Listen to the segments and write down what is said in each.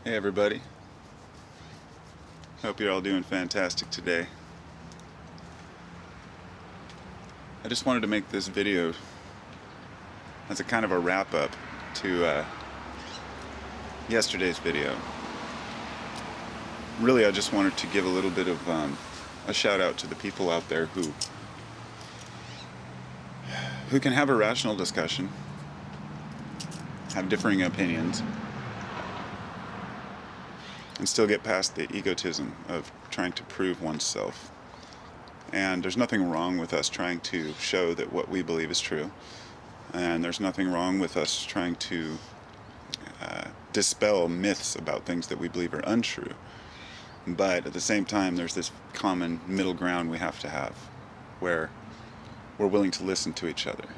Hey everybody, hope you're all doing fantastic today. I just wanted to make this video as a kind of a wrap up to yesterday's video. Really, I just wanted to give a little bit of a shout out to the people out there who can have a rational discussion, have differing opinions, and still get past the egotism of trying to prove oneself. And there's nothing wrong with us trying to show that what we believe is true. And there's nothing wrong with us trying to dispel myths about things that we believe are untrue. But at the same time, there's this common middle ground we have to have where we're willing to listen to each other.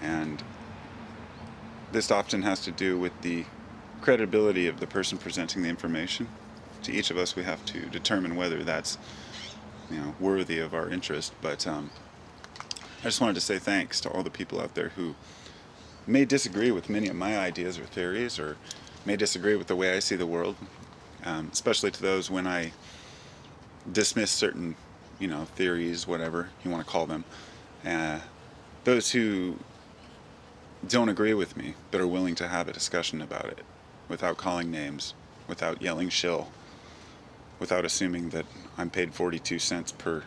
And this often has to do with the credibility of the person presenting the information. To each of us, we have to determine whether that's worthy of our interest. But I just wanted to say thanks to all the people out there who may disagree with many of my ideas or theories, or may disagree with the way I see the world, especially to those when I dismiss certain, theories, whatever you want to call them. Those who don't agree with me, but are willing to have a discussion about it, without calling names, without yelling shill, without assuming that I'm paid 42 cents per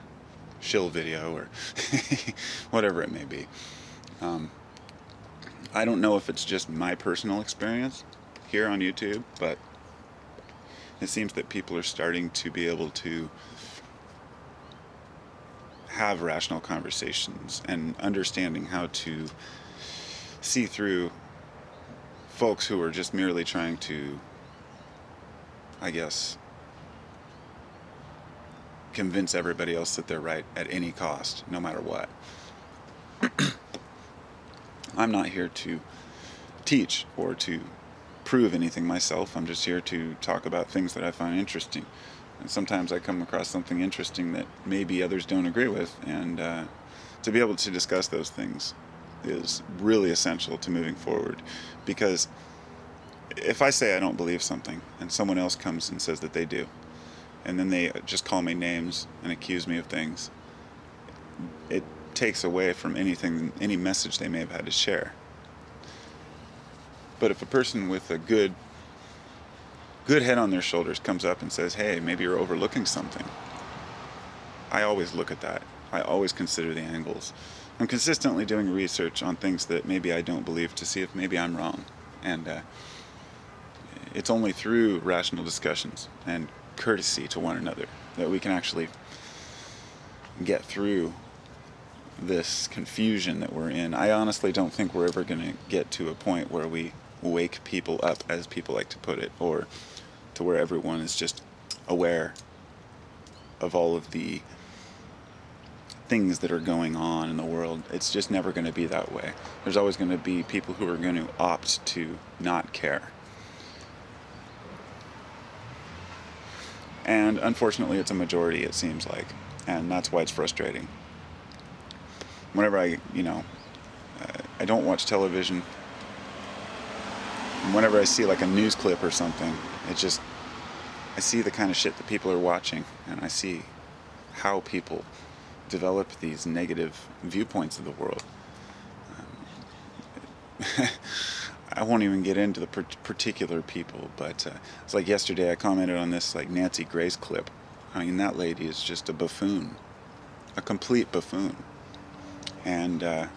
shill video, or whatever it may be. I don't know if it's just my personal experience here on YouTube, but it seems that people are starting to be able to have rational conversations and understanding how to see through folks who are just merely trying to, I guess, convince everybody else that they're right at any cost, no matter what. I'm not here to teach or to prove anything myself. I'm just here to talk about things that I find interesting. And sometimes I come across something interesting that maybe others don't agree with, and to be able to discuss those things is really essential to moving forward. Because if I say I don't believe something and someone else comes and says that they do, and then they just call me names and accuse me of things, it takes away from any message they may have had to share. But if a person with a good head on their shoulders comes up and says, hey, maybe you're overlooking something, I always look at that. I always consider the angles. I'm consistently doing research on things that maybe I don't believe to see if maybe I'm wrong. And it's only through rational discussions and courtesy to one another that we can actually get through this confusion that we're in. I honestly don't think we're ever going to get to a point where we wake people up, as people like to put it, or to where everyone is just aware of all of the things that are going on in the world. It's just never going to be that way. There's always going to be people who are going to opt to not care. And unfortunately, it's a majority, it seems like, and that's why it's frustrating. Whenever I don't watch television, and whenever I see like a news clip or something, I see the kind of shit that people are watching, and I see how people develop these negative viewpoints of the world. I won't even get into the particular people, but it's like yesterday I commented on this like Nancy Grace clip. I mean, that lady is just a buffoon, a complete buffoon. And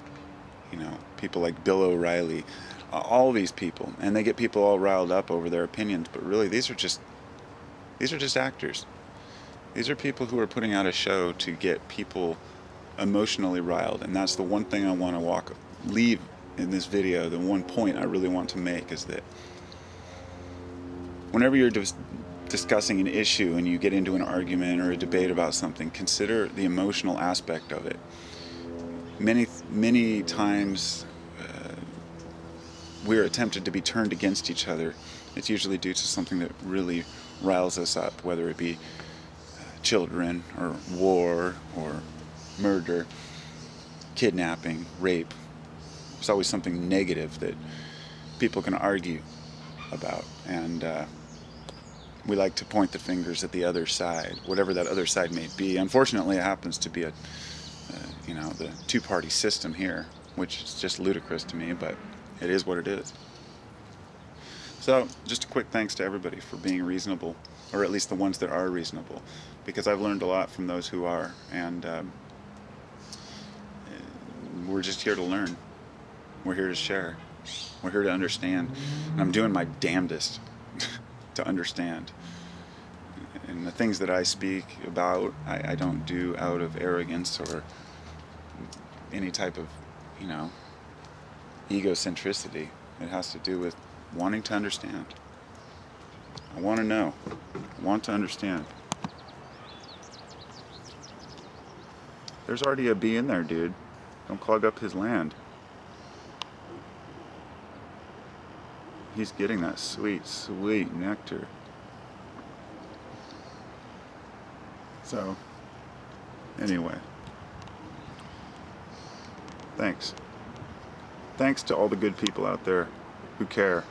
people like Bill O'Reilly, all these people, and they get people all riled up over their opinions, but really these are just actors. These are people who are putting out a show to get people emotionally riled, and that's the one thing I want to leave in this video. The one point I really want to make is that whenever you're discussing an issue and you get into an argument or a debate about something, consider the emotional aspect of it. Many times we're tempted to be turned against each other. It's usually due to something that really riles us up, whether it be children or war or murder, kidnapping, rape. There's always something negative that people can argue about. And we like to point the fingers at the other side, whatever that other side may be. Unfortunately, it happens to be the two-party system here, which is just ludicrous to me, but it is what it is. So, just a quick thanks to everybody for being reasonable, or at least the ones that are reasonable, because I've learned a lot from those who are, and we're just here to learn. We're here to share. We're here to understand. And I'm doing my damnedest to understand. And the things that I speak about, I don't do out of arrogance or any type of, egocentricity. It has to do with wanting to understand. I want to know. I want to understand. There's already a bee in there, dude. Don't clog up his land. He's getting that sweet, sweet nectar. So, anyway. Thanks. Thanks to all the good people out there who care.